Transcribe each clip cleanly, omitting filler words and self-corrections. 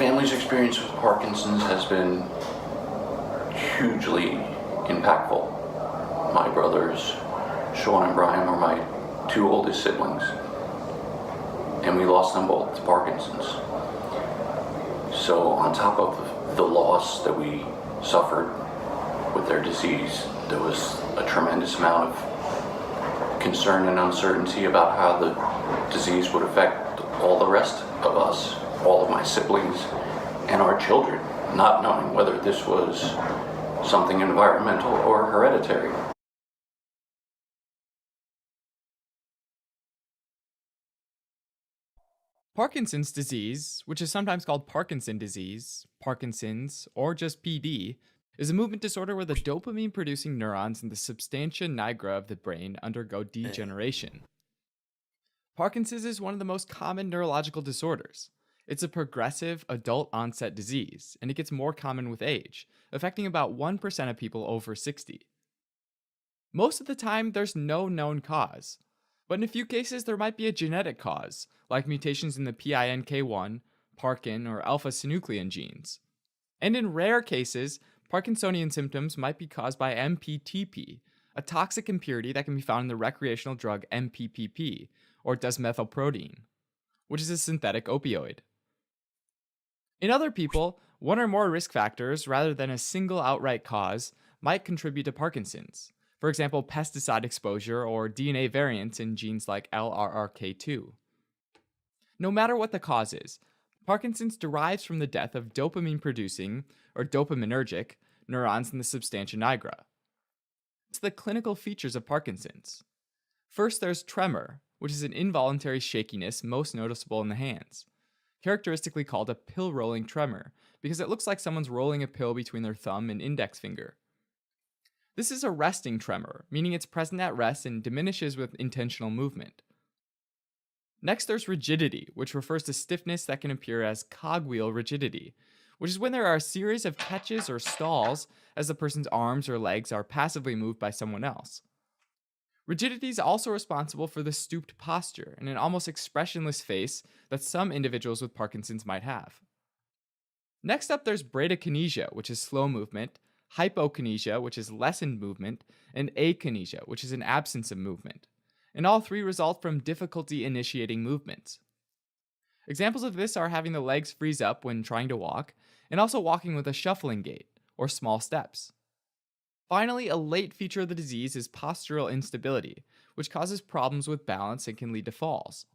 family's experience with Parkinson's has been hugely impactful. My brothers, Sean and Brian, were my two oldest siblings, and we lost them both to Parkinson's. So on top of the loss that we suffered with their disease, there was a tremendous amount of concern and uncertainty about how the disease would affect all the rest of us, all of my siblings and our children, not knowing whether this was something environmental or hereditary. Parkinson's disease, which is sometimes called Parkinson disease, Parkinson's, or just PD, is a movement disorder where the dopamine-producing neurons in the substantia nigra of the brain undergo degeneration. Parkinson's is one of the most common neurological disorders. It's a progressive, adult-onset disease, and it gets more common with age, affecting about 1% of people over 60. Most of the time, there's no known cause, but in a few cases, there might be a genetic cause, like mutations in the PINK1, Parkin, or alpha-synuclein genes. And in rare cases, Parkinsonian symptoms might be caused by MPTP, a toxic impurity that can be found in the recreational drug MPPP, or desmethylprotein, which is a synthetic opioid. In other people, one or more risk factors, rather than a single outright cause, might contribute to Parkinson's. For example, pesticide exposure or DNA variants in genes like LRRK2. No matter what the cause is, Parkinson's derives from the death of dopamine-producing, or dopaminergic, neurons in the substantia nigra. It's the clinical features of Parkinson's. First, there's tremor, which is an involuntary shakiness most noticeable in the hands, characteristically called a pill-rolling tremor, because it looks like someone's rolling a pill between their thumb and index finger. This is a resting tremor, meaning it's present at rest and diminishes with intentional movement. Next, there's rigidity, which refers to stiffness that can appear as cogwheel rigidity, which is when there are a series of catches or stalls as the person's arms or legs are passively moved by someone else. Rigidity is also responsible for the stooped posture and an almost expressionless face that some individuals with Parkinson's might have. Next up, there's bradykinesia, which is slow movement, hypokinesia, which is lessened movement, and akinesia, which is an absence of movement. And all three result from difficulty initiating movements. Examples of this are having the legs freeze up when trying to walk, and also walking with a shuffling gait, or small steps. Finally, a late feature of the disease is postural instability, which causes problems with balance and can lead to falls.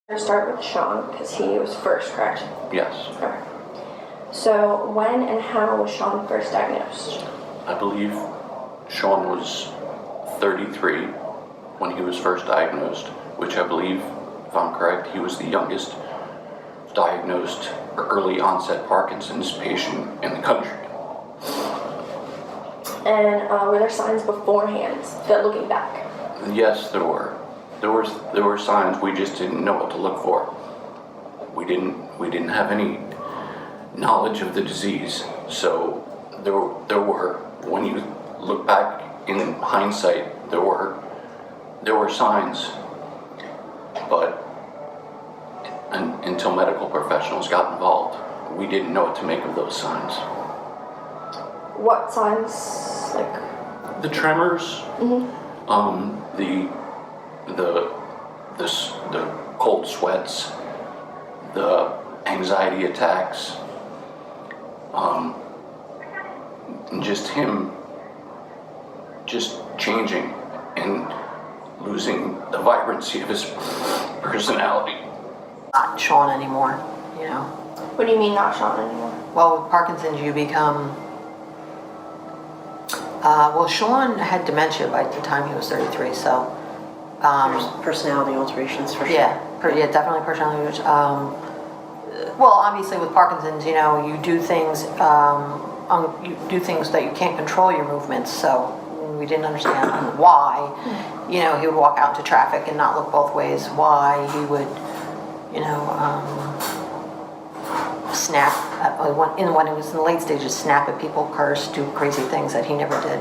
I'll start with Sean, because he was first, correct? Yes. Okay. So, when and how was Sean first diagnosed? I believe Sean was 33 when he was first diagnosed, which I believe, if I'm correct, he was the youngest diagnosed early onset Parkinson's patient in the country. And were there signs beforehand that looking back? Yes, there were. There were signs, we just didn't know what to look for. We didn't have any knowledge of the disease, so there were, when you look back in hindsight, there were signs, but until medical professionals got involved, we didn't know what to make of those signs. What signs, like? The tremors, the cold sweats, the anxiety attacks, and just him just changing and losing the vibrancy of his personality. Not Sean anymore, you know. What do you mean not Sean anymore? Well, with Parkinson's, you become... well, Sean had dementia by the time he was 33, so... There's personality alterations for sure. Yeah, definitely personality. Well, obviously with Parkinson's, you know, you do things that you can't control your movements. So we didn't understand why. You know, he would walk out into traffic and not look both ways. Why he would, you know, snap when he was in the late stages, snap at people, curse, do crazy things that he never did.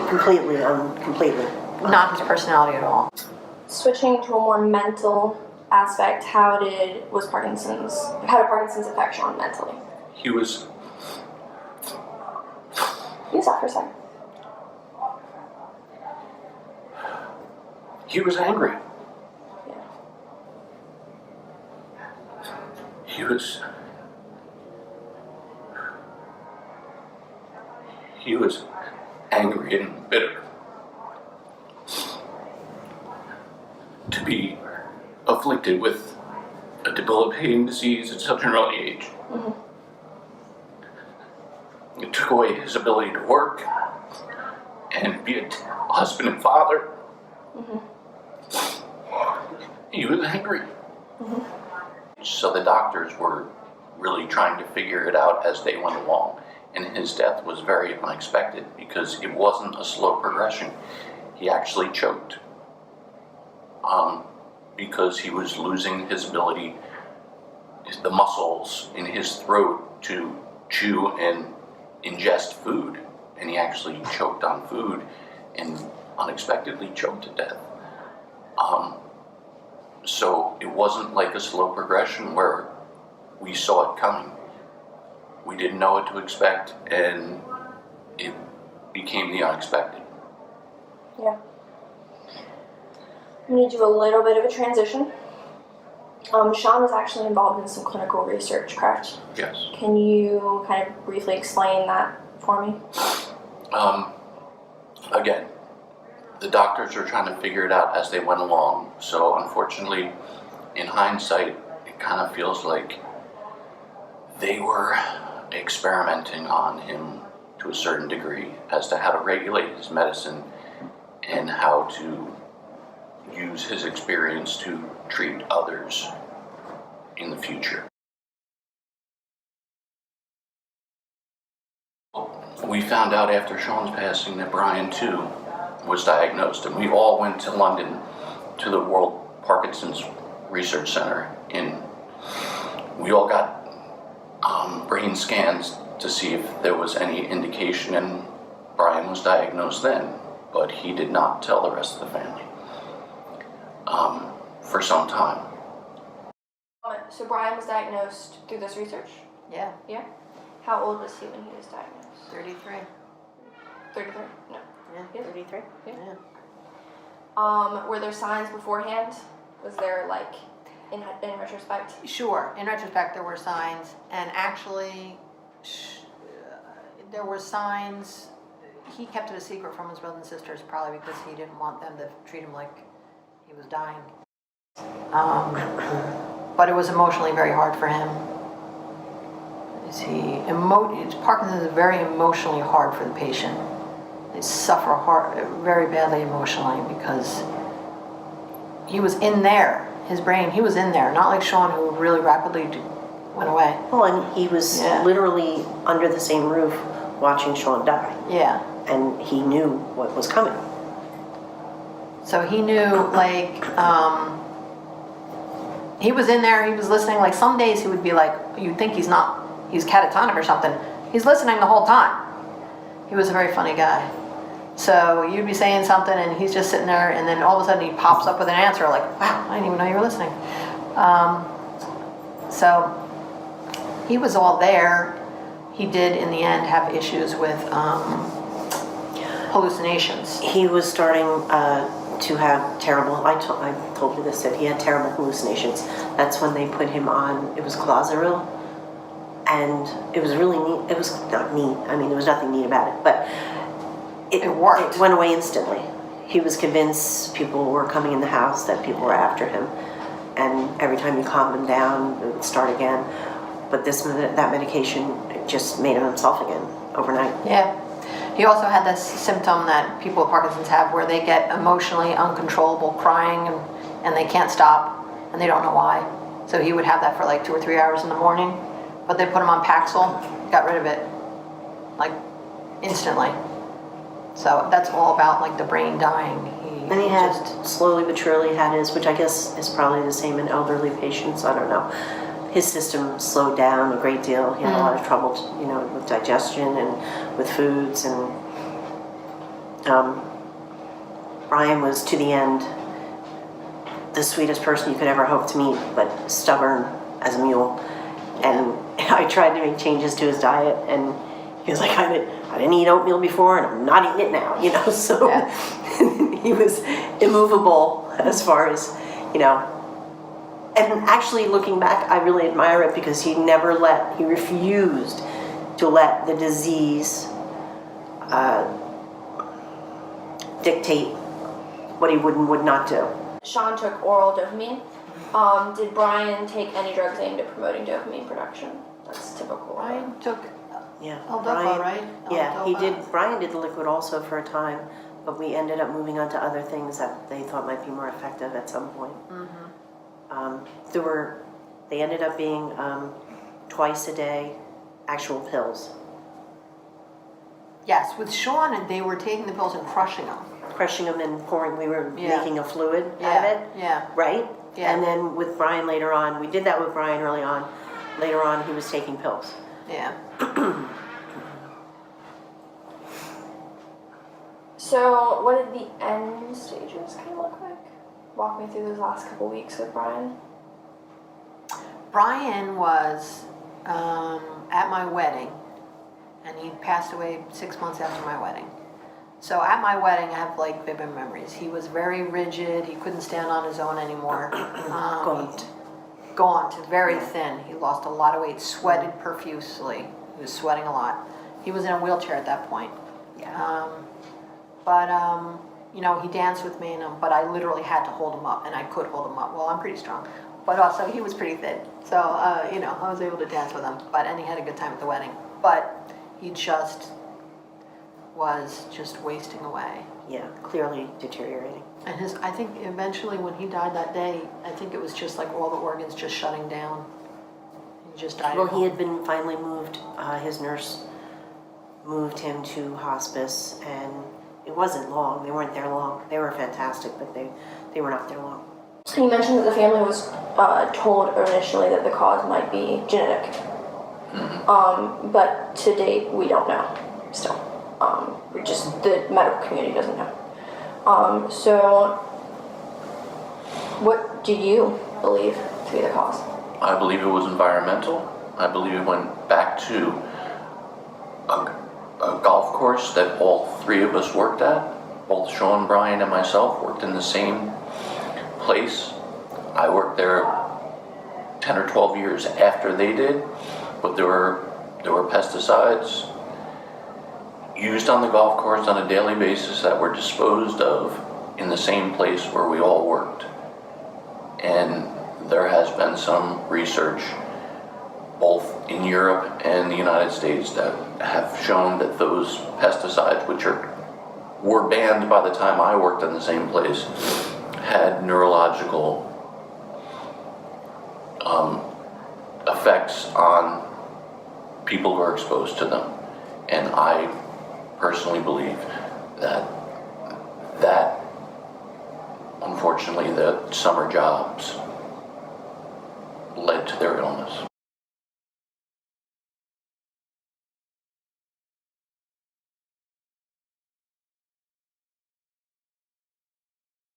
Completely. Not his personality at all. Switching to a more mental aspect, how did Parkinson's affect Sean mentally? He was You stop for a second. angry. Yeah. He was angry and bitter. To be afflicted with a debilitating disease at such an early age. Mm-hmm. It took away his ability to work and be a husband and father. Mm-hmm. He was angry. Mm-hmm. So the doctors were really trying to figure it out as they went along. And his death was very unexpected because it wasn't a slow progression. He actually choked. Because he was losing his ability, the muscles in his throat to chew and ingest food. And he actually choked on food and unexpectedly choked to death. So it wasn't like a slow progression where we saw it coming. We didn't know what to expect, and it became the unexpected. Yeah. I'm going to do a little bit of a transition. Sean was actually involved in some clinical research, correct? Yes. Can you kind of briefly explain that for me? Again, the doctors were trying to figure it out as they went along. So unfortunately, in hindsight, it kind of feels like they were experimenting on him to a certain degree as to how to regulate his medicine and how to use his experience to treat others in the future. We found out after Sean's passing that Brian too was diagnosed, and we all went to London to the World Parkinson's Research Center, and we all got brain scans to see if there was any indication, and Brian was diagnosed then, but he did not tell the rest of the family for some time. So Brian was diagnosed through this research? Yeah, Yeah. How old was he when he was diagnosed? 33. 33? No. Yeah, Yes. 33. Yeah. Yeah. Were there signs beforehand? Was there like, in retrospect? Sure. In retrospect, there were signs, and actually, there were signs. He kept it a secret from his brothers and sisters, probably because he didn't want them to treat him like he was dying. But it was emotionally very hard for him. Parkinson's is very emotionally hard for the patient. They suffer very badly emotionally because he was in there. His brain, he was in there. Not like Sean, who really rapidly went away. Well, and he was literally under the same roof watching Sean die. Yeah. And he knew what was coming. So he knew, like, he was in there, he was listening. Like, some days he would be like, you'd think he's catatonic or something. He's listening the whole time. He was a very funny guy. So you'd be saying something and he's just sitting there, and then all of a sudden he pops up with an answer like, wow, I didn't even know you were listening. So he was all there. He did, in the end, have issues with hallucinations. He was starting to have terrible, I told you this, that he had terrible hallucinations. That's when they put him on, it was Clozaril, and it was really neat. It was not neat, I mean, there was nothing neat about it, but it worked. It went away instantly. He was convinced people were coming in the house, that people were after him, and every time you calmed him down, it would start again. But that medication just made him himself again overnight. Yeah. He also had this symptom that people with Parkinson's have, where they get emotionally uncontrollable crying and they can't stop and they don't know why. So he would have that for like 2 or 3 hours in the morning, but they put him on Paxil, got rid of it like instantly. So that's all about like the brain dying. And he had slowly but surely had his, which I guess is probably the same in elderly patients, I don't know. His system slowed down a great deal. He had a lot of trouble, with digestion and with foods. And Brian was, to the end, the sweetest person you could ever hope to meet, but stubborn as a mule. And I tried to make changes to his diet, and he was like, I didn't eat oatmeal before, and I'm not eating it now, you know. So he was immovable as far as, you know. And actually, looking back, I really admire it because he refused to let the disease dictate what he would and would not do. Sean took oral dopamine. Did Brian take any drugs aimed at promoting dopamine production? That's typical. Brian took Yeah, L-Dopa, right? Yeah, he L-Dopa. did. Brian did the liquid also for a time, but we ended up moving on to other things that they thought might be more effective at some point. They ended up being twice a day actual pills, Yes, with Sean, and they were taking the pills and crushing them. crushing them and pouring. We were Yeah. making a fluid out of Yeah, it, yeah. right? Yeah. And then with Brian later on, we did that with Brian early on. Later on, he was taking pills. Yeah. So, what did the end stages kind of look like? Walk me through those last couple weeks with Brian. Brian was at my wedding, and he passed away 6 months after my wedding. So at my wedding, I have like vivid memories. He was very rigid. He couldn't stand on his own anymore. Gaunt, very thin. He lost a lot of weight, sweated profusely. He was sweating a lot. He was in a wheelchair at that point. You know, he danced with me, but I literally had to hold him up, and I could hold him up. Well, I'm pretty strong, but also he was pretty thin. So, you know, I was able to dance with him, and he had a good time at the wedding. But he was just wasting away. Yeah, clearly deteriorating. And I think eventually when he died that day, I think it was just like all the organs just shutting down. He just died. Well, he had been finally moved. His nurse moved him to hospice, and it wasn't long. They weren't there long. They were fantastic, but they were not there long. So you mentioned that the family was told initially that the cause might be genetic. But to date, we don't know still. The medical community doesn't know. So what do you believe to be the cause? I believe it was environmental. I believe it went back to a golf course that all three of us worked at. Both Sean, Brian, and myself worked in the same place. I worked there 10 or 12 years after they did, but there were pesticides used on the golf course on a daily basis that were disposed of in the same place where we all worked. And there has been some research both in Europe and the United States that have shown that those pesticides, which were banned by the time I worked in the same place, had neurological effects on people who are exposed to them. And I personally believe that unfortunately the summer jobs led to their illness.